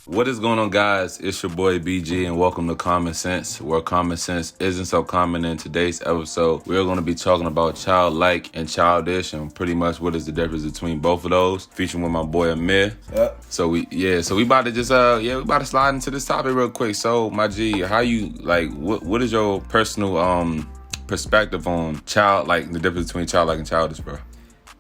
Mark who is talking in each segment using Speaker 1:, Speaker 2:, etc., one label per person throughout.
Speaker 1: What is going on, guys? It's your boy BG, and welcome to Common Sense, where common sense isn't so common. In today's episode, we're going to be talking about childlike and childish, and pretty much what is the difference between both of those. Featuring with my boy Amir.
Speaker 2: Yep.
Speaker 1: So we about to just we about to slide into this topic real quick. So my G, how you like? What is your personal perspective on the difference between childlike and childish, bro?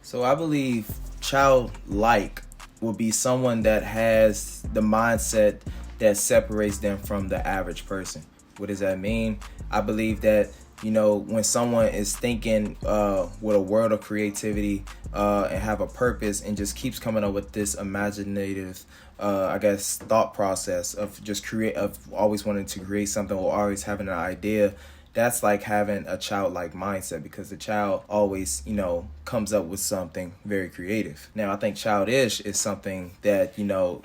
Speaker 2: So I believe childlike will be someone that has the mindset that separates them from the average person. What does that mean? I believe that, when someone is thinking with a world of creativity and have a purpose and just keeps coming up with this imaginative, thought process of of always wanting to create something or always having an idea, that's like having a childlike mindset, because the child always, comes up with something very creative. Now, I think childish is something that,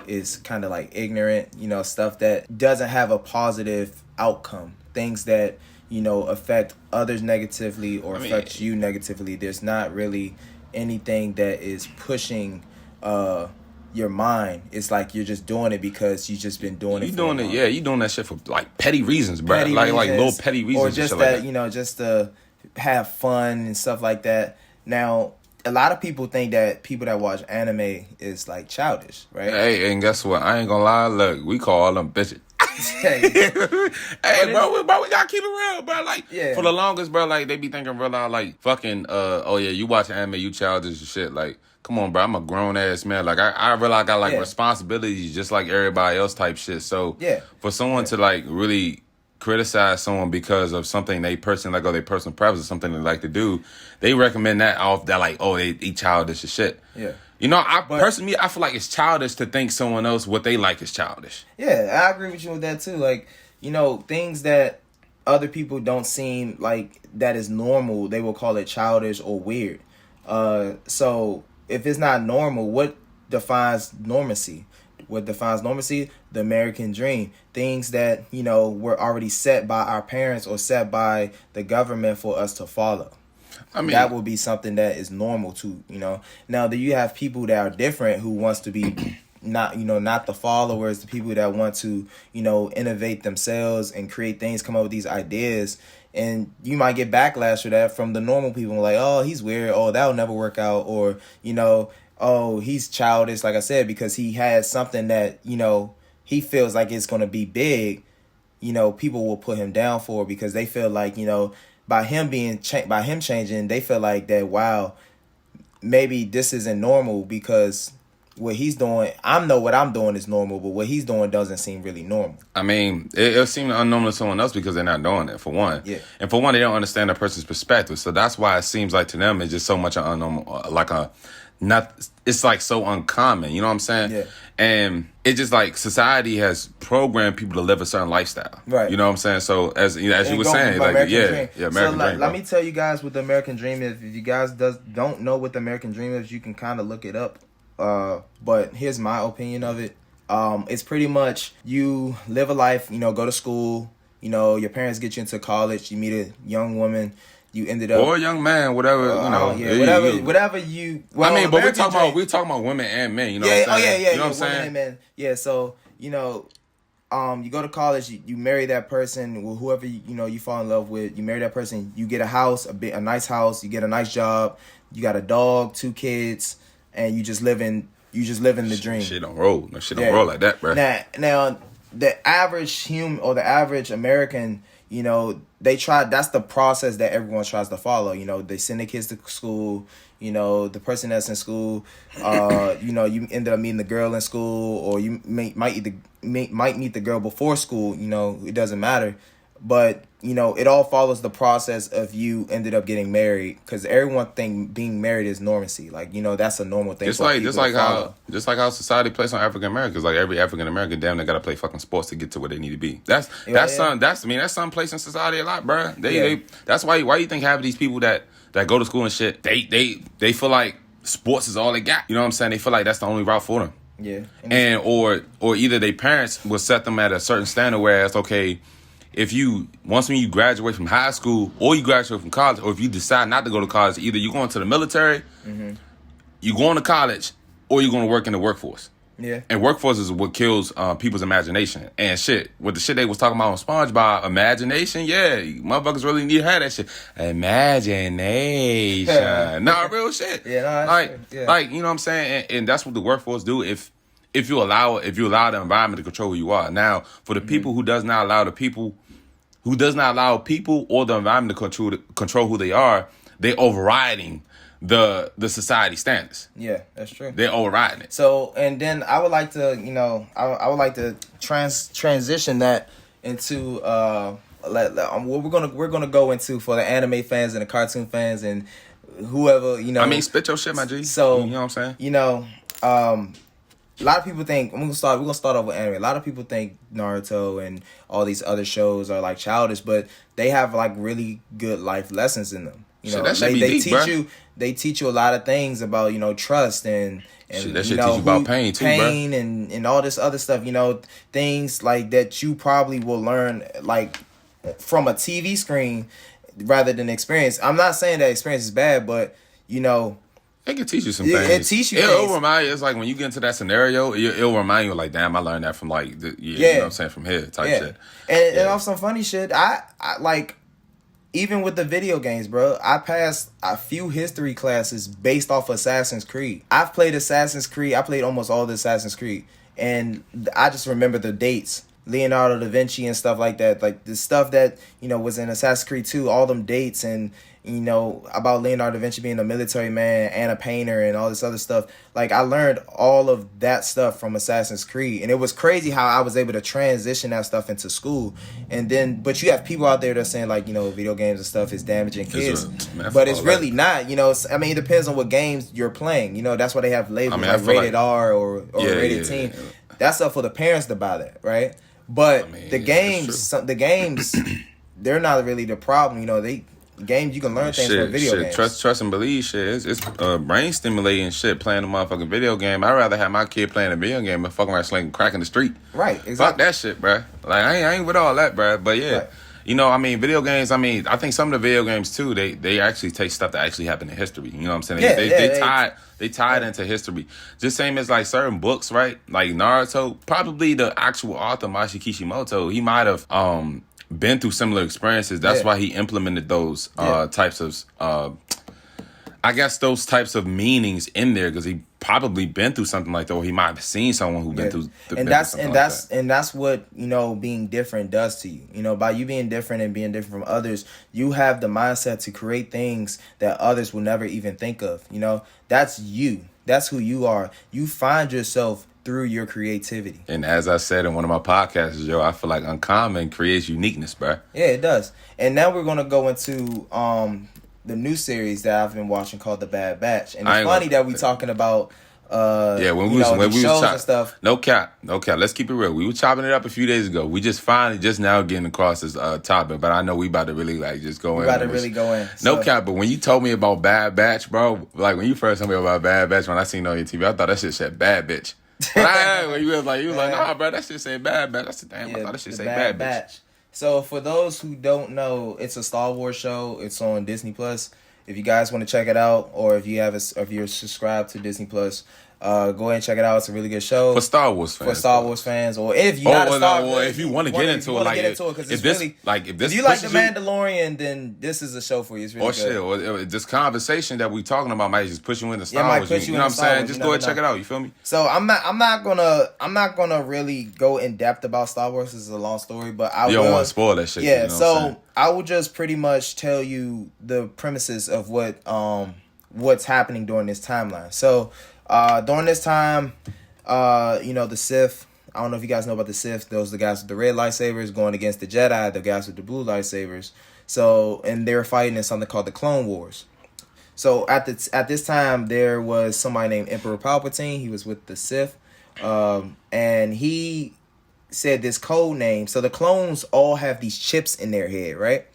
Speaker 2: is kind of like ignorant, stuff that doesn't have a positive outcome, things that, affect others negatively or affect you negatively. There's not really anything that is pushing your mind. It's like you're just doing it because you just been doing it.
Speaker 1: You doing that shit for like petty reasons, bro. Like little petty reasons,
Speaker 2: or just that, just to have fun and stuff like that. Now, a lot of people think that people that watch anime is like childish, right?
Speaker 1: Hey, and guess what? I ain't gonna lie. Look, we call all them bitches. Hey, bro, we gotta keep it real, bro. Like, for the longest, bro, like they be thinking real loud, like fucking, you watch anime, you childish and shit, like. Come on, bro. I'm a grown ass man. Like I realize I got responsibilities just like everybody else type shit. So for someone to like really criticize someone because of something they personally like or their personal preference or something they like to do, they recommend that off that like, they childish as shit.
Speaker 2: Yeah.
Speaker 1: Personally, I feel like it's childish to think someone else what they like is childish.
Speaker 2: Yeah, I agree with you with that too. Like, things that other people don't seem like that is normal, they will call it childish or weird. So if it's not normal, what defines normacy? What defines normacy? The American dream. Things that, were already set by our parents or set by the government for us to follow. I mean, that will be something that is normal too, Now, do you have people that are different who wants to be not the followers, the people that want to, innovate themselves and create things, come up with these ideas. And you might get backlash for that from the normal people, like, oh, he's weird, oh, that'll never work out, or, oh, he's childish, like I said, because he has something that, he feels like it's going to be big, people will put him down for, because they feel like, by him changing, they feel like that, wow, maybe this isn't normal, because what he's doing, I know what I'm doing is normal, but what he's doing doesn't seem really normal. I mean,
Speaker 1: it'll seem unnormal to someone else because they're not doing it, for one.
Speaker 2: Yeah.
Speaker 1: And for one, they don't understand a person's perspective. So that's why it seems like to them it's just so much unnormal, it's like so uncommon, you know what I'm saying?
Speaker 2: Yeah.
Speaker 1: And it's just like society has programmed people to live a certain lifestyle.
Speaker 2: Right.
Speaker 1: You know what I'm saying? So as you were saying, like, American dream.
Speaker 2: Let me tell you guys what the American dream is. If you guys don't know what the American dream is, you can kind of look it up. But here's my opinion of it. It's pretty much you live a life, go to school, your parents get you into college, you meet a young woman, you ended up,
Speaker 1: or a young man, whatever,
Speaker 2: whatever you. Well,
Speaker 1: I mean, but we're talking about women and men, you know what I'm saying? You know what I'm saying?
Speaker 2: Women and men. Yeah, so you go to college, you marry that person, whoever you fall in love with, you marry that person, you get a house, a nice house, you get a nice job, you got a dog, 2 kids. And you just live in the dream.
Speaker 1: Shit don't roll. No shit don't roll like that, bro.
Speaker 2: Now, the average human or the average American, that's the process that everyone tries to follow. They send their kids to school. The person that's in school, you ended up meeting the girl in school, or you might meet the girl before school. It doesn't matter. But, it all follows the process of you ended up getting married, because everyone think being married is normacy. Like, that's a normal thing. Just like
Speaker 1: how society plays on African Americans. Like every African American, damn, they gotta play fucking sports to get to where they need to be. That's some place in society a lot, bro. That's why you think half of these people that go to school and shit, they feel like sports is all they got. You know what I'm saying? They feel like that's the only route for them.
Speaker 2: Yeah.
Speaker 1: And or either their parents will set them at a certain standard, whereas okay, once when you graduate from high school or you graduate from college, or if you decide not to go to college, either you're going to the military, you going to college, or you're going to work in the workforce.
Speaker 2: Yeah.
Speaker 1: And workforce is what kills people's imagination. And shit, with the shit they was talking about on SpongeBob, imagination, yeah, motherfuckers really need to have that shit. Imagination. Nah, real shit.
Speaker 2: Yeah, no,
Speaker 1: like, you know what I'm saying? And that's what the workforce do if you allow the environment to control who you are. Now, for the people who does not allow people or the environment to control who they are, they overriding the society standards.
Speaker 2: Yeah, that's true.
Speaker 1: They're overriding it.
Speaker 2: So, and then I would like to, I would like to transition that into what we're gonna go into for the anime fans and the cartoon fans and whoever,
Speaker 1: I mean, spit your shit, my G.
Speaker 2: So,
Speaker 1: you know what I'm saying?
Speaker 2: A lot of people think we're gonna start off with anime. A lot of people think Naruto and all these other shows are like childish, but they have like really good life lessons in them. They teach you a lot of things about trust and
Speaker 1: shit, that shit teach you about pain too,
Speaker 2: pain and all this other stuff. Things like that you probably will learn like from a TV screen rather than experience. I'm not saying that experience is bad, but
Speaker 1: it can teach you some things.
Speaker 2: It teach you things.
Speaker 1: It'll remind you. It's like when you get into that scenario, it'll remind you like, damn, I learned that from like, you know what I'm saying, from here type shit.
Speaker 2: And on some funny shit, I like, even with the video games, bro, I passed a few history classes based off Assassin's Creed. I've played Assassin's Creed. I played almost all the Assassin's Creed, and I just remember the dates. Leonardo da Vinci and stuff like that, like the stuff that was in Assassin's Creed 2, all them dates, and about Leonardo da Vinci being a military man and a painter and all this other stuff. Like, I learned all of that stuff from Assassin's Creed, and it was crazy how I was able to transition that stuff into school. And then, but you have people out there that are saying like, video games and stuff is damaging kids, but it's really not. I mean, it depends on what games you're playing. That's why they have labels like rated R or rated teen. That's up for the parents to buy that, right? But the games, they're not really the problem. Games, you can learn things from video games.
Speaker 1: Trust and believe shit. It's brain stimulating shit playing a motherfucking video game. I'd rather have my kid playing a video game than fucking around slinging crack in the street.
Speaker 2: Right, exactly.
Speaker 1: Fuck that shit, bruh. Like, I ain't with all that, bruh. But yeah, right. Video games, I think some of the video games too, they actually take stuff that actually happened in history. You know what I'm saying? They tie it into history. Just same as like certain books, right? Like Naruto, probably the actual author, Masashi Kishimoto, he might have been through similar experiences. That's why he implemented those types of those types of meanings in there, because he probably been through something like that, or he might have seen someone who been through
Speaker 2: that's what being different does to you. By you being different and being different from others, you have the mindset to create things that others will never even think of. That's you. That's who you are. You find yourself through your creativity.
Speaker 1: And as I said in one of my podcasts, I feel like uncommon creates uniqueness, bro.
Speaker 2: Yeah, it does. And now we're gonna go into the new series that I've been watching called The Bad Batch. And it's funny that we talking about
Speaker 1: when we was
Speaker 2: and stuff.
Speaker 1: No cap. Let's keep it real. We were chopping it up a few days ago. We just finally just now getting across this topic, but I know we about to really like just go in. No cap. But when you told me about Bad Batch, bro, like when you first told me about Bad Batch, when I seen it on your TV, I thought that shit said Bad Bitch. When you was like, nah, bro, that shit say Bad Batch. I said, damn, I thought that shit say Bad Bitch.
Speaker 2: So for those who don't know, it's a Star Wars show. It's on Disney Plus. If you guys want to check it out, or if you're subscribed to Disney Plus, go ahead and check it out. It's a really good show
Speaker 1: for Star Wars fans.
Speaker 2: Or if you
Speaker 1: if you want to get into it,
Speaker 2: if you like The Mandalorian, then this is a show for you. It's really good.
Speaker 1: Or this conversation that we talking about might just push you into Star Wars. You know what I'm saying? Just go ahead and check it out. You feel me?
Speaker 2: So I'm not gonna really go in depth about Star Wars. This is a long story, but you
Speaker 1: don't want to spoil that shit.
Speaker 2: Yeah.
Speaker 1: You know
Speaker 2: I will just pretty much tell you the premises of what's happening during this timeline. So. During this time, the Sith, I don't know if you guys know about the Sith. Those are the guys with the red lightsabers going against the Jedi, the guys with the blue lightsabers. So, and they were fighting in something called the Clone Wars. So at this time, there was somebody named Emperor Palpatine. He was with the Sith, and he said this code name. So the clones all have these chips in their head, right?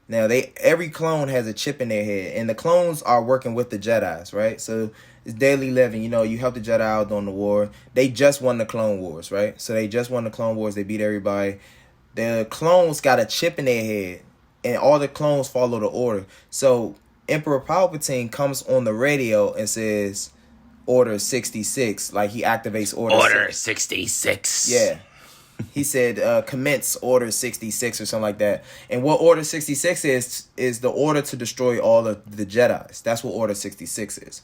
Speaker 2: Now every clone has a chip in their head, and the clones are working with the Jedis, right? So it's daily living. You help the Jedi out during the war. They just won the Clone Wars, right? So they just won the Clone Wars. They beat everybody. The clones got a chip in their head, and all the clones follow the order. So Emperor Palpatine comes on the radio and says, Order 66. Like he activates
Speaker 1: Order 66.
Speaker 2: Yeah. He said commence Order 66 or something like that. And what Order 66 is the order to destroy all of the Jedis. That's what Order 66 is.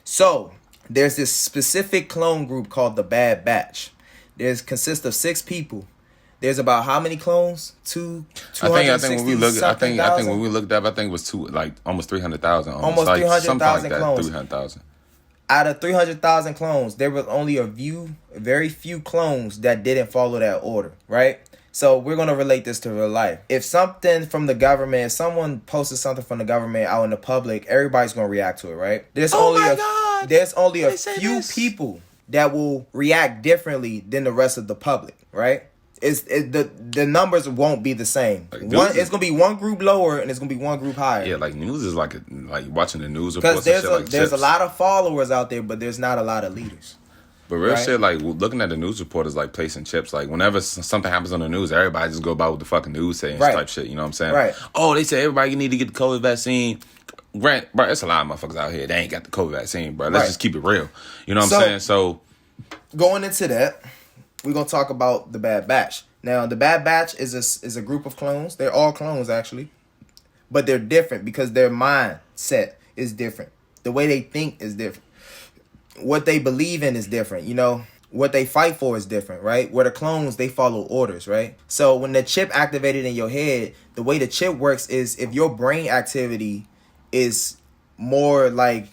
Speaker 2: So there's this specific clone group called the Bad Batch. Consists of 6 people. There's about how many clones?
Speaker 1: I think when we looked up, I think it was almost 300,000.
Speaker 2: Almost 300,000 clones.
Speaker 1: 300,000.
Speaker 2: Out of 300,000 clones, there was only very few clones that didn't follow that order, right? So we're going to relate this to real life. If something from the government, if someone posted something from the government out in the public, everybody's going to react to it, right? There's only a few people that will react differently than the rest of the public, right? The numbers won't be the same. It's gonna be one group lower and it's gonna be one group higher.
Speaker 1: Yeah, like news is like watching the news
Speaker 2: because there's a lot of followers out there, but there's not a lot of leaders.
Speaker 1: But real shit, like looking at the news report is like placing chips. Like whenever something happens on the news, everybody just go about what the fucking news saying type shit. You know what I'm saying?
Speaker 2: Right.
Speaker 1: Oh, they say everybody need to get the COVID vaccine. Grant, bro, there's a lot of motherfuckers out here. They ain't got the COVID vaccine, bro. Let's just keep it real. You know what I'm saying? So
Speaker 2: going into that, we're gonna talk about the Bad Batch. Now, the Bad Batch is a group of clones. They're all clones actually, but they're different because their mindset is different. The way they think is different. What they believe in is different. You know, what they fight for is different, right? Where the clones, they follow orders, right? So when the chip activated in your head, the way the chip works is if your brain activity is more like,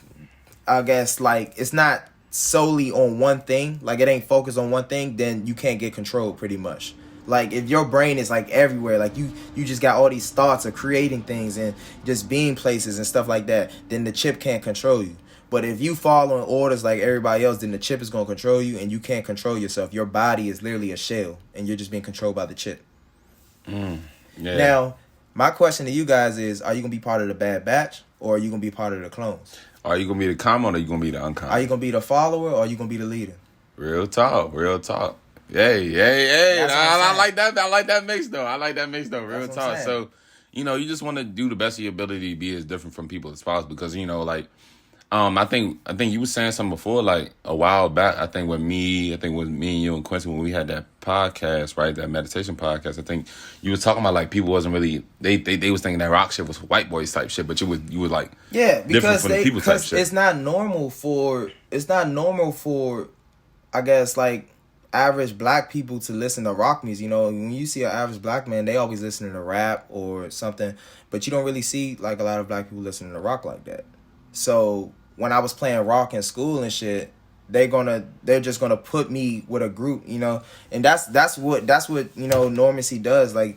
Speaker 2: I guess, like it's not solely on one thing, like it ain't focused on one thing, then you can't get controlled pretty much. Like if your brain is like everywhere, like you just got all these thoughts of creating things and just being places and stuff like that, then the chip can't control you. But if you following orders like everybody else, then the chip is going to control you and you can't control yourself. Your body is literally a shell and you're just being controlled by the chip.
Speaker 1: Yeah.
Speaker 2: Now, my question to you guys is, are you going to be part of the Bad Batch or are you going to be part of the clones?
Speaker 1: Are you going to be the common or are you going to be the uncommon?
Speaker 2: Are you going to be the follower or are you going to be the leader?
Speaker 1: Real talk. Hey. I like that. I like that mix, though. Real talk. So, you know, you just want to do the best of your ability to be as different from people as possible because, you know, like, I think you were saying something before, like a while back. I think with me and you and Quincy when we had that podcast, right, that meditation podcast. I think you were talking about like people wasn't really they was thinking that rock shit was white boys type shit, but you were like
Speaker 2: because
Speaker 1: from the people type shit.
Speaker 2: It's not normal for I guess like average black people to listen to rock music. You know, when you see an average black man, they always listen to rap or something, but you don't really see like a lot of black people listening to rock like that. So when I was playing rock in school and shit, they're just gonna put me with a group, you know, and that's what you know normacy does. Like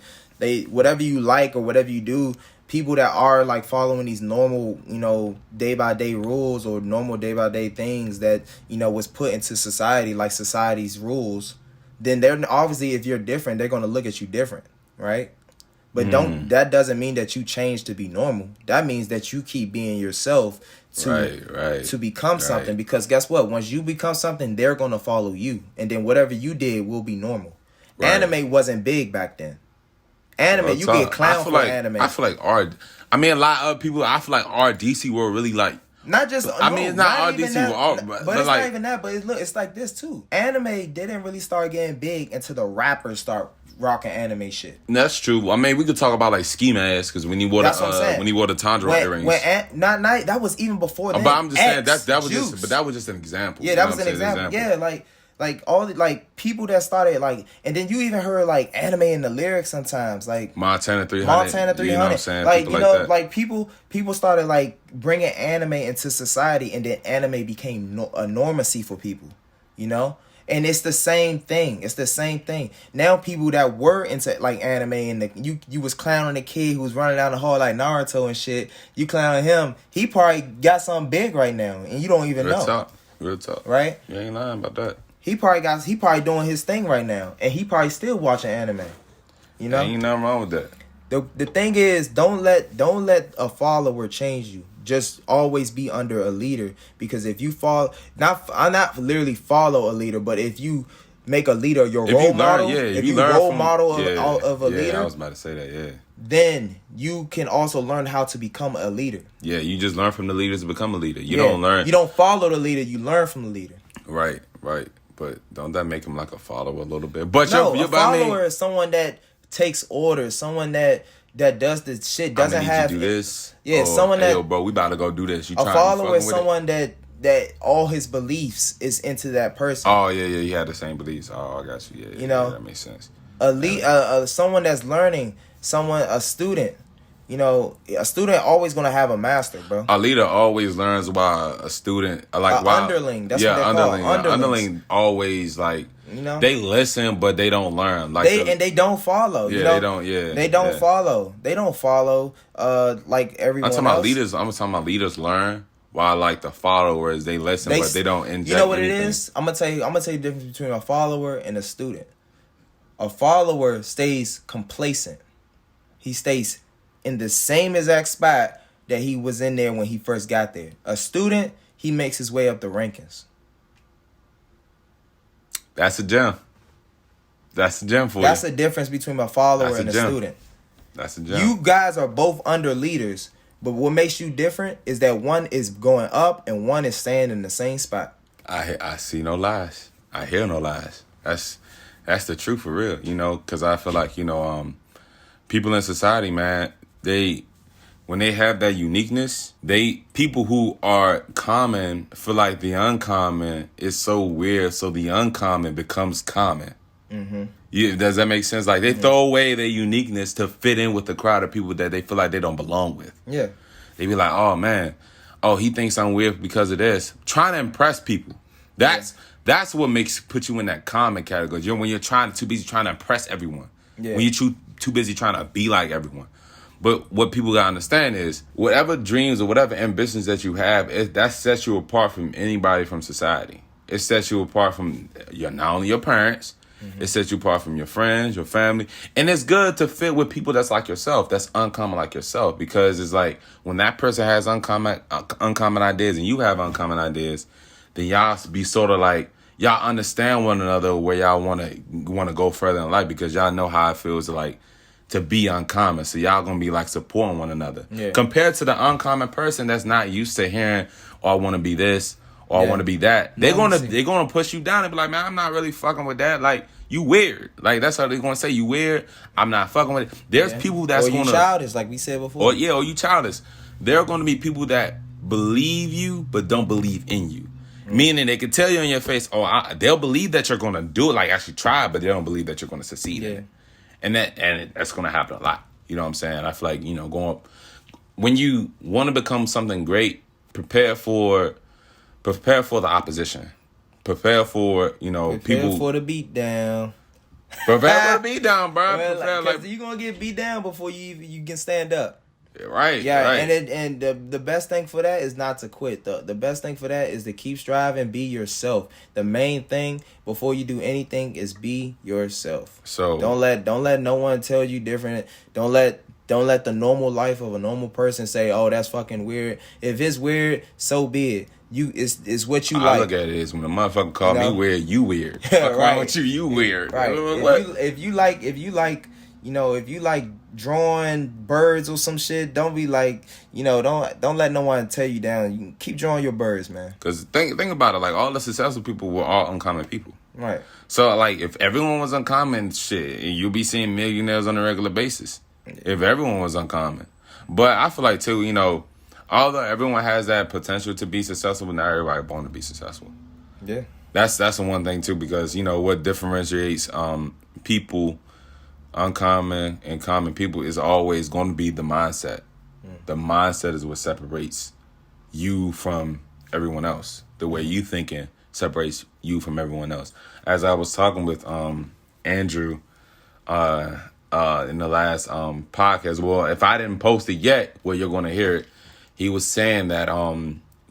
Speaker 2: whatever you like or whatever you do, people that are like following these normal, you know, day by day rules or normal day by day things that you know was put into society, like society's rules, then they're obviously if you're different, they're gonna look at you different, right? But that doesn't mean that you change to be normal. That means that you keep being yourself to become something. Because guess what? Once you become something, they're going to follow you. And then whatever you did will be normal. Right. Anime wasn't big back then. Anime, you get clowned for anime.
Speaker 1: I feel like a lot of people, I feel like our DC world really like,
Speaker 2: not just,
Speaker 1: I mean, it's not our DC world,
Speaker 2: but it's like, not even that. But it's like this too. Anime didn't really start getting big until the rappers start rocking anime shit.
Speaker 1: That's true. I mean, we could talk about like ski masks because when he wore the Tundra earrings.
Speaker 2: That was even before then.
Speaker 1: But I'm just saying that was just an example.
Speaker 2: Yeah, that was an example. Yeah, like all the like people that started like, and then you even heard like anime in the lyrics sometimes, like
Speaker 1: Montana 300. You know what I'm saying?
Speaker 2: Like people you know, like people started like bringing anime into society, and then anime became a normacy for people. You know. And it's the same thing. Now people that were into like anime and you was clowning the kid who was running down the hall like Naruto and shit. You clowning him. He probably got something big right now and you don't even know.
Speaker 1: Real talk.
Speaker 2: Right?
Speaker 1: You ain't lying about that.
Speaker 2: He probably doing his thing right now. And he probably still watching anime. You know?
Speaker 1: Ain't nothing wrong with that.
Speaker 2: The thing is, don't let a follower change you. Just always be under a leader, because if you not literally follow a leader, but if you make a leader your role model, if you role model of a leader,
Speaker 1: I was about to say that,
Speaker 2: then you can also learn how to become a leader.
Speaker 1: Yeah, you just learn from the leaders to become a leader. You don't learn.
Speaker 2: You don't follow the leader. You learn from the leader.
Speaker 1: Right. But don't that make him like a follower a little bit? But
Speaker 2: no, a follower is someone that takes orders. Someone that does the shit. Doesn't have
Speaker 1: to do this.
Speaker 2: Yeah, someone that.
Speaker 1: Yo, bro, we about to go do this.
Speaker 2: A follower is someone that all his beliefs is into that person.
Speaker 1: Oh yeah, he had the same beliefs. Oh, I got you. Yeah,
Speaker 2: you know,
Speaker 1: that makes sense.
Speaker 2: Someone that's learning. A student. You know, a student always gonna have a master, bro.
Speaker 1: A leader always learns while a student,
Speaker 2: underling. That's what they call
Speaker 1: underling always like, you know, they listen but they don't learn. Like
Speaker 2: they don't follow.
Speaker 1: Yeah,
Speaker 2: you know?
Speaker 1: they don't. Yeah,
Speaker 2: they don't follow. They don't follow. Like everyone.
Speaker 1: I'm talking about leaders. I'm talking about leaders learn while like the followers they listen but they don't inject.
Speaker 2: You know what
Speaker 1: anything.
Speaker 2: It is? I'm gonna tell you the difference between a follower and a student. A follower stays complacent. He stays in the same exact spot that he was in there when he first got there. A student, he makes his way up the rankings.
Speaker 1: That's a gem. That's a gem for you.
Speaker 2: That's the difference between a follower and a student.
Speaker 1: That's a gem.
Speaker 2: You guys are both under leaders, but what makes you different is that one is going up and one is staying in the same spot.
Speaker 1: I see no lies. I hear no lies. That's the truth for real, you know, because I feel like, you know, people in society, man, when they have that uniqueness, people who are common feel like the uncommon is so weird, so the uncommon becomes common. Mm-hmm. Yeah, does that make sense? Like they throw away their uniqueness to fit in with the crowd of people that they feel like they don't belong with. Yeah, they be like, oh man, he thinks I'm weird because of this. Trying to impress people. That's what put you in that common category. When you're too busy trying to impress everyone. Yeah. When you're too busy trying to be like everyone. But what people gotta understand is whatever dreams or whatever ambitions that you have, that sets you apart from anybody from society. It sets you apart from not only your parents, it sets you apart from your friends, your family. And it's good to fit with people that's like yourself, that's uncommon like yourself. Because it's like when that person has uncommon ideas and you have uncommon ideas, then y'all be sort of like, y'all understand one another where y'all want to go further in life because y'all know how it feels to be uncommon. So y'all gonna be like supporting one another. Yeah. Compared to the uncommon person that's not used to hearing, I want to be this or I want to be that. They're gonna push you down and be like, man, I'm not really fucking with that. Like, you weird. Like, that's how they're gonna say, you weird. I'm not fucking with it. There's people that's gonna... Or you
Speaker 2: childish, like we said before.
Speaker 1: Or you childish. There are gonna be people that believe you but don't believe in you. Meaning they can tell you in your face, they'll believe that you're going to do it, like actually try, but they don't believe that you're going to succeed in it. And that's going to happen a lot. You know what I'm saying? I feel like, you know, when you want to become something great, prepare for the opposition. Prepare for, you know, people.
Speaker 2: Prepare for the beat down.
Speaker 1: Prepare for the beat down, bro.
Speaker 2: Because you're going to get beat down before you can stand up.
Speaker 1: Right.
Speaker 2: Yeah,
Speaker 1: right.
Speaker 2: And the best thing for that is not to quit. The best thing for that is to keep striving, be yourself. The main thing before you do anything is be yourself. So don't let no one tell you different. Don't let the normal life of a normal person say, "Oh, that's fucking weird." If it's weird, so be it. It's what you like.
Speaker 1: I look at it as when a motherfucker call me weird, you weird. Fuck wrong with you, you weird.
Speaker 2: Right. If you like drawing birds or some shit, don't be like, you know, don't let no one tear you down. You can keep drawing your birds, man.
Speaker 1: Because think about it, like all the successful people were all uncommon people.
Speaker 2: Right.
Speaker 1: So like if everyone was uncommon, shit, you'll be seeing millionaires on a regular basis. If everyone was uncommon. But I feel like too, you know, although everyone has that potential to be successful, but not everybody born to be successful. Yeah. That's the one thing too, because you know what differentiates people, uncommon and common people, is always going to be the mindset. The mindset is what separates you from everyone else. The way you thinking separates you from everyone else. As I was talking with Andrew in the last podcast, well, if I didn't post it yet, well, you're going to hear it. He was saying that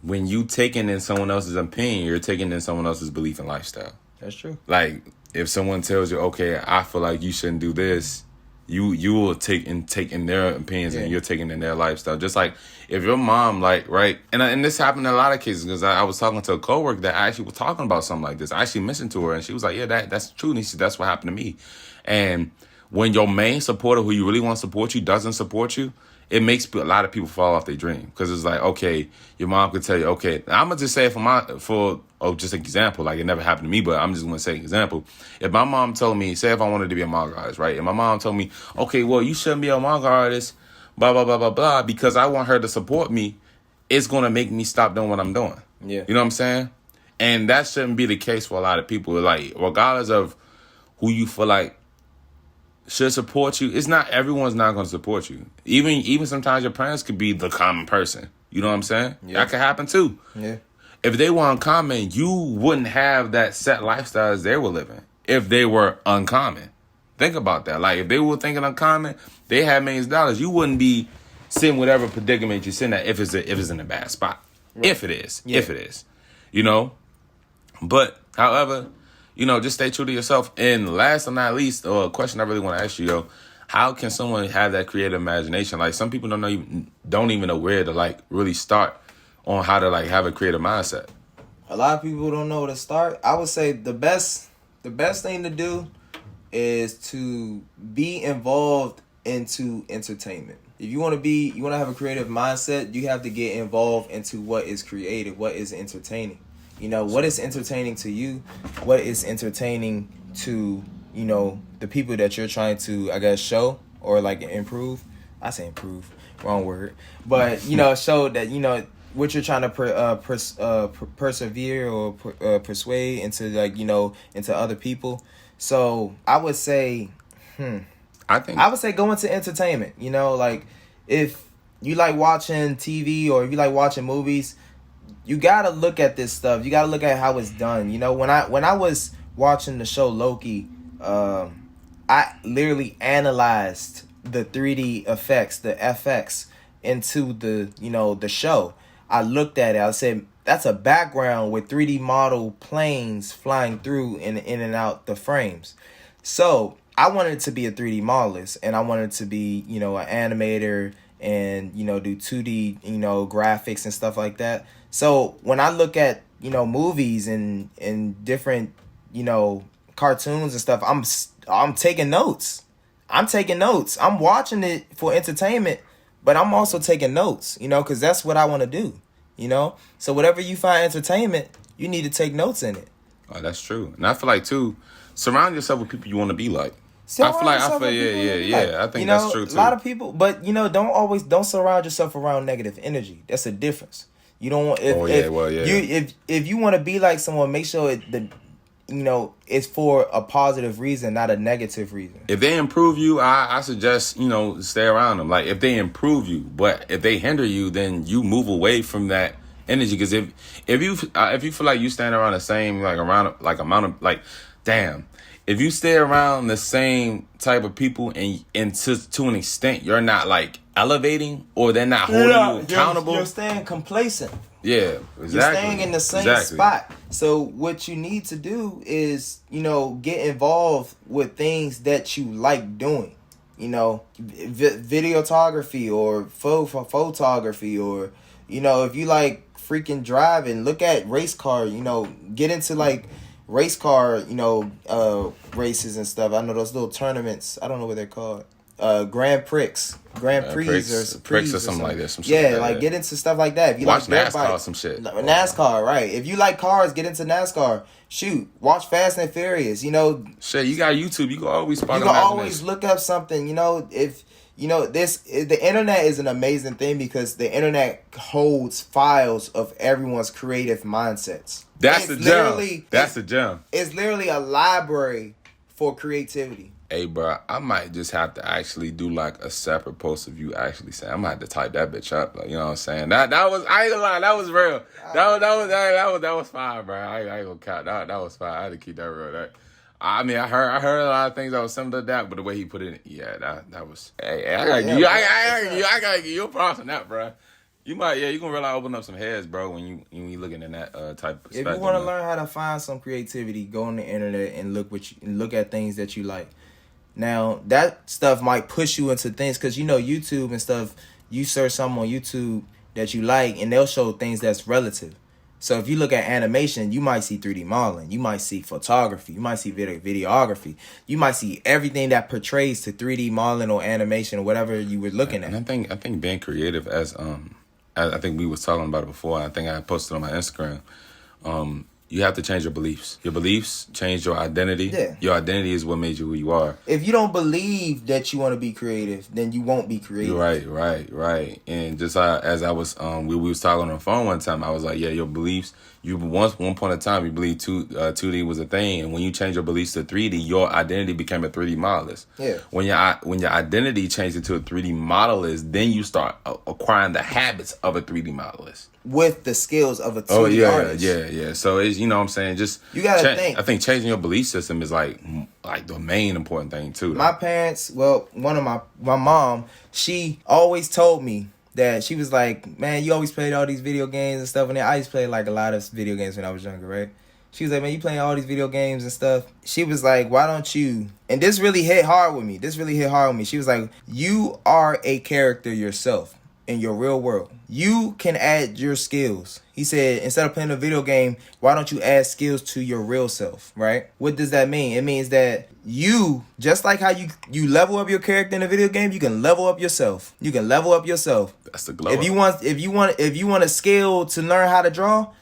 Speaker 1: when you taking in someone else's opinion, you're taking in someone else's belief and lifestyle.
Speaker 2: That's true.
Speaker 1: Like, if someone tells you, okay, I feel like you shouldn't do this, you will take in their opinions and you're taking in their lifestyle. Just like if your mom, like, right, and this happened in a lot of cases because I was talking to a coworker that actually was talking about something like this. I actually mentioned to her and she was like, yeah, that's true. And she said, that's what happened to me. And when your main supporter, who you really want to support you, doesn't support you, it makes a lot of people fall off their dream. Because it's like, okay, your mom could tell you, okay, I'm going to just say it just an example. Like, it never happened to me, but I'm just going to say an example. If my mom told me, say if I wanted to be a manga artist, right? And my mom told me, okay, well, you shouldn't be a manga artist, blah, blah, blah, blah, blah, because I want her to support me, it's going to make me stop doing what I'm doing.
Speaker 2: Yeah.
Speaker 1: You know what I'm saying? And that shouldn't be the case for a lot of people. Like, regardless of who you feel like should support you, everyone's not going to support you. Even sometimes your parents could be the common person. You know what I'm saying? Yeah. That could happen too.
Speaker 2: Yeah.
Speaker 1: If they were uncommon, you wouldn't have that set lifestyle as they were living if they were uncommon. Think about that. Like, if they were thinking uncommon, they had millions of dollars, you wouldn't be sitting whatever predicament you're sitting at if it's in a bad spot. Right. If it is. Yeah. If it is. You know? But, however, you know, just stay true to yourself. And last but not least, a question I really want to ask you, how can someone have that creative imagination? Like, some people don't even know where to, like, really start on how to, like, have a creative mindset.
Speaker 2: A lot of people don't know where to start. I would say the best thing to do is to be involved into entertainment. If you want to have a creative mindset, you have to get involved into what is creative, what is entertaining. You know, what is entertaining to you? What is entertaining to, you know, the people that you're trying to, I guess, show or, like, improve? I say improve, wrong word. But, you know, show that, you know, what you're trying to persevere or persuade into, like, you know, into other people. So I would say, I would say go into entertainment. You know, like, if you like watching TV or if you like watching movies, you gotta look at this stuff. You gotta look at how it's done. You know, when I was watching the show Loki, I literally analyzed the 3D effects, the FX, into the show. I looked at it. I said, that's a background with 3D model planes flying through in and out the frames. So I wanted to be a 3D modelist, and I wanted to be, you know, an animator and, you know, do 2D, you know, graphics and stuff like that. So when I look at, you know, movies and different, you know, cartoons and stuff, I'm taking notes. I'm watching it for entertainment, but I'm also taking notes, you know, because that's what I want to do, you know. So whatever you find entertainment, you need to take notes in it.
Speaker 1: Oh, that's true. And I feel like, too, surround yourself with people you want to be like.
Speaker 2: Yeah.
Speaker 1: I think that's true, too.
Speaker 2: A lot of people, but, you know, don't surround yourself around negative energy. That's a difference. You don't want if you want to be like someone, make sure it's for a positive reason, not a negative reason.
Speaker 1: If they improve you, I suggest, you know, stay around them. Like, if they improve you, but if they hinder you, then you move away from that energy. Because if you feel like you stand around the same if you stay around the same type of people and to an extent you're not, like, elevating, or they're not holding you accountable,
Speaker 2: you're staying complacent.
Speaker 1: Yeah, exactly.
Speaker 2: You're staying in the same spot. So what you need to do is, you know, get involved with things that you like doing. You know, videography or photography, or, you know, if you like freaking driving, look at race car. You know, get into, like, race car, you know, races and stuff. I know those little tournaments. I don't know what they're called. Grand Prix or something like that. Get into stuff like that. If you
Speaker 1: watch
Speaker 2: like
Speaker 1: NASCAR, some shit.
Speaker 2: NASCAR, right? If you like cars, get into NASCAR. Shoot, watch Fast and Furious. You know,
Speaker 1: shit. You got YouTube. You can always
Speaker 2: look up something. You know, if you know the internet is an amazing thing because the internet holds files of everyone's creative mindsets.
Speaker 1: That's the gem.
Speaker 2: It's literally a library for creativity.
Speaker 1: Hey, bro, I might just have to actually do, like, a separate post of you actually saying. I might have to type that bitch up. Like, you know what I'm saying? That was, I ain't gonna lie, that was real. That was fine, bro. I ain't gonna count. That was fine. I had to keep that real. I mean, I heard a lot of things that was similar to that, but the way he put it, that was. Hey, I gotta give you a props on that, bro. You gonna really open up some heads, bro, when you looking in that type of perspective.
Speaker 2: If you want to learn how to find some creativity, go on the internet and look at things that you like. Now, that stuff might push you into things, because, you know, YouTube and stuff, you search something on YouTube that you like, and they'll show things that's relative. So if you look at animation, you might see 3D modeling, you might see photography, you might see videography, you might see everything that portrays to 3D modeling or animation or whatever you were looking at.
Speaker 1: And I think being creative, as I think we was talking about it before. I think I posted on my Instagram. You have to change your beliefs. Your beliefs change your identity.
Speaker 2: Yeah.
Speaker 1: Your identity is what made you who you are.
Speaker 2: If you don't believe that you want to be creative, then you won't be creative.
Speaker 1: Right. And just as I was, we was talking on the phone one time, I was like, yeah, your beliefs. One point in time, you believed 2D was a thing, and when you change your beliefs to 3D, your identity became a 3D modelist.
Speaker 2: Yeah.
Speaker 1: When your identity changed into a 3D modelist, then you start acquiring the habits of a 3D modelist.
Speaker 2: With the skills of a 2D artist.
Speaker 1: Yeah. So it's, you know what I'm saying, just
Speaker 2: you gotta think.
Speaker 1: I think changing your belief system is like the main important thing too. Though.
Speaker 2: My parents, one of my mom, she always told me that she was like, man, you always played all these video games and stuff, and I used to play like a lot of video games when I was younger, right? She was like, man, you playing all these video games and stuff. She was like, why don't you? And this really hit hard with me. She was like, you are a character yourself in your real world. You can add your skills. He said, instead of playing a video game, why don't you add skills to your real self, right? What does that mean? It means that you, just like how you level up your character in a video game, you can level up yourself.
Speaker 1: That's the glow.
Speaker 2: If you want a skill to learn how to draw,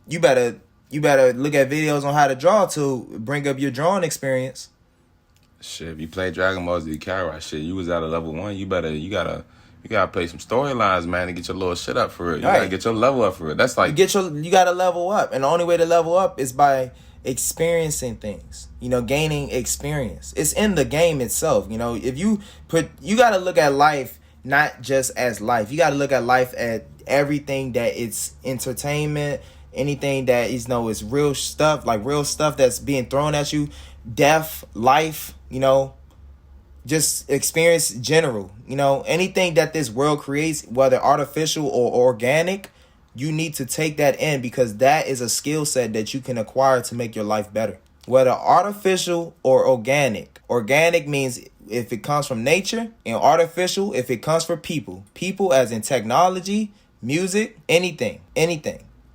Speaker 2: you better look at videos on how to draw to bring up your drawing experience.
Speaker 1: Shit, if you play Dragon Ball Z Kakarot, shit, you was at a level 1, you gotta play some storylines, man, to get your little shit up for it. You gotta get your level up for it. That's like
Speaker 2: you gotta level up, and the only way to level up is by experiencing things. Gaining experience. It's in the game itself. If you gotta look at life not just as life. You gotta look at life at everything that it's entertainment, anything that is real stuff, like real stuff that's being thrown at you, death, life. Just experience general, anything that this world creates, whether artificial or organic, you need to take that in, because that is a skill set that you can acquire to make your life better. Whether artificial or organic. Organic means if it comes from nature, and artificial if it comes from people. People as in technology, music, anything.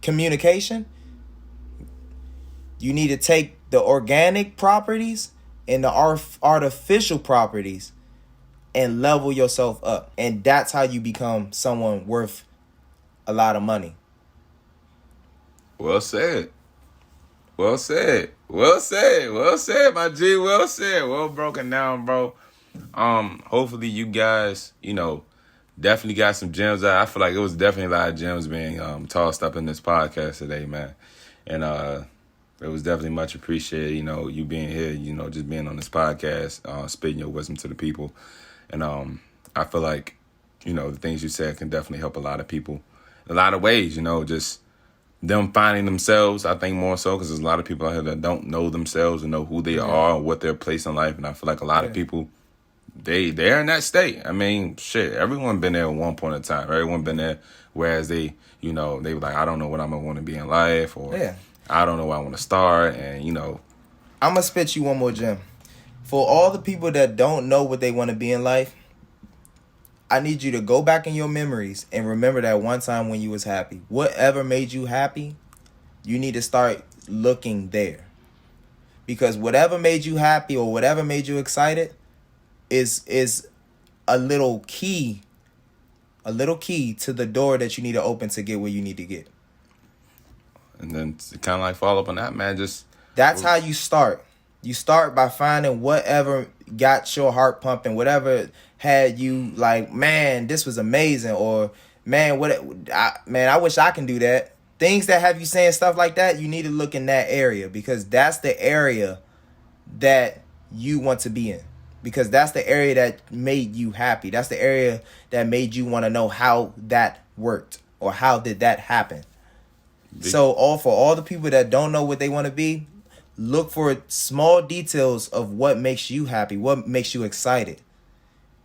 Speaker 2: Communication. You need to take the organic properties and the artificial properties and level yourself up. And that's how you become someone worth a lot of money.
Speaker 1: Well said, my G. Well said. Well broken down, bro. Hopefully you guys, definitely got some gems out. I feel like it was definitely a lot of gems being tossed up in this podcast today, man. And it was definitely much appreciated, you being here, just being on this podcast, spitting your wisdom to the people. And I feel like, the things you said can definitely help a lot of people in a lot of ways, just them finding themselves, I think more so, because there's a lot of people out here that don't know themselves and know who they are and what their place in life. And I feel like a lot of people, they're in that state. I mean, shit, everyone been there at one point in time. Everyone been there, whereas they were like, I don't know what I'm going to want to be in life, or I don't know where I want to start, and
Speaker 2: I'm going to spit you one more gem. For all the people that don't know what they want to be in life, I need you to go back in your memories and remember that one time when you was happy. Whatever made you happy, you need to start looking there. Because whatever made you happy or whatever made you excited is a little key to the door that you need to open to get where you need to get.
Speaker 1: And then to kind of like follow up on that, man,
Speaker 2: that's how you start. You start by finding whatever got your heart pumping, whatever had you like, man, this was amazing, or man, I wish I can do that. Things that have you saying stuff like that, you need to look in that area, because that's the area that you want to be in. Because that's the area that made you happy. That's the area that made you want to know how that worked, or how did that happen. So for all the people that don't know what they want to be, look for small details of what makes you happy, what makes you excited.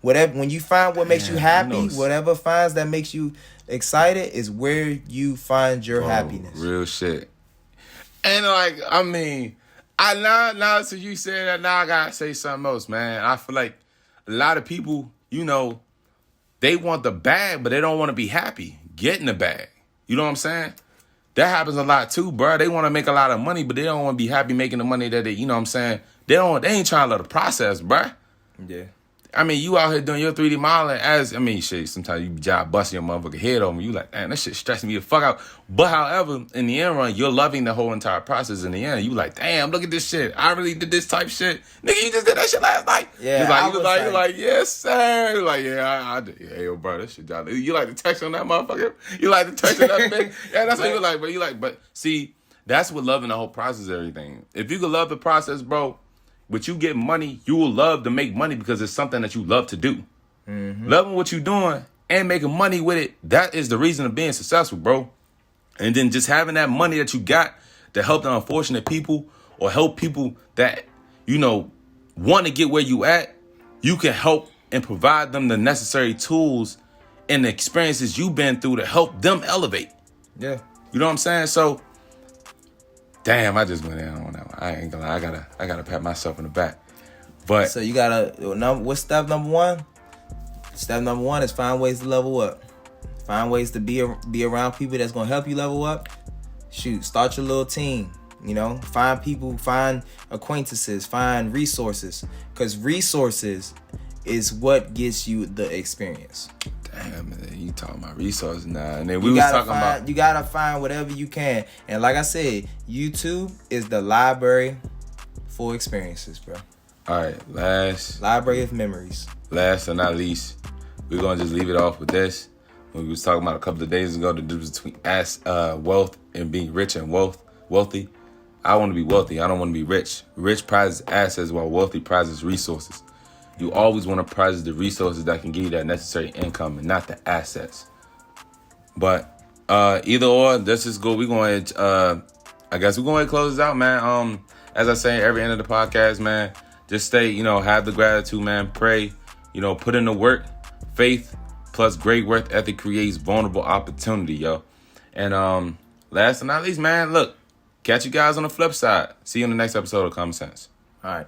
Speaker 2: When you find what makes you happy, whatever finds that makes you excited is where you find your happiness.
Speaker 1: Real shit. And like, I mean, now since you said that, now I gotta say something else, man. I feel like a lot of people, they want the bag, but they don't want to be happy getting the bag. You know what I'm saying? that happens a lot too, bro. They want to make a lot of money, but they don't want to be happy making the money that they, you know what I'm saying? They ain't trying to love the process, bro.
Speaker 2: Yeah.
Speaker 1: I mean, you out here doing your 3D modeling shit, sometimes you job busting your motherfucking head over. You like, damn, that shit stressing me the fuck out. But however, in the end run, you're loving the whole entire process. In the end, you like, damn, look at this shit. I really did this type shit. Nigga, you just did that shit last night.
Speaker 2: Yeah,
Speaker 1: you're like, yes, sir. You're like, yeah, I did. Yeah, yo, bro, this shit, job. You like to text on that motherfucker? You like to text on that bitch? Yeah, that's what you like. But see, that's what loving the whole process is everything. If you could love the process, bro, but you get money, you will love to make money because it's something that you love to do. Mm-hmm. Loving what you're doing and making money with it, that is the reason of being successful, bro. And then just having that money that you got to help the unfortunate people or help people that, you know, want to get where you at, you can help and provide them the necessary tools and the experiences you've been through to help them elevate.
Speaker 2: Yeah.
Speaker 1: You know what I'm saying? So, damn, I just went in on that one. I ain't gonna lie. I gotta pat myself in the back. But
Speaker 2: so you gotta, what's step number one? Step number one is find ways to level up. Find ways to be around people that's gonna help you level up. Shoot, start your little team. You know, find people, find acquaintances, find resources. Because resources is what gets you the experience.
Speaker 1: Damn, man, you talking about resources now. And then we was talking about...
Speaker 2: You gotta find whatever you can. And like I said, YouTube is the library for experiences, bro.
Speaker 1: All right,
Speaker 2: library of memories.
Speaker 1: Last but not least, we're gonna just leave it off with this. We was talking about a couple of days ago the difference between wealth and being rich and wealthy. I want to be wealthy. I don't want to be rich. Rich prizes assets while wealthy prizes resources. You always want to prize the resources that can give you that necessary income and not the assets. But either or, let's just go. We're going to, I guess we're going to close this out, man. As I say every end of the podcast, man, just stay, you know, have the gratitude, man. Pray, you know, put in the work. Faith plus great work ethic creates vulnerable opportunity, yo. And last but not least, man, look, catch you guys on the flip side. See you on the next episode of Common Sense.
Speaker 2: All right.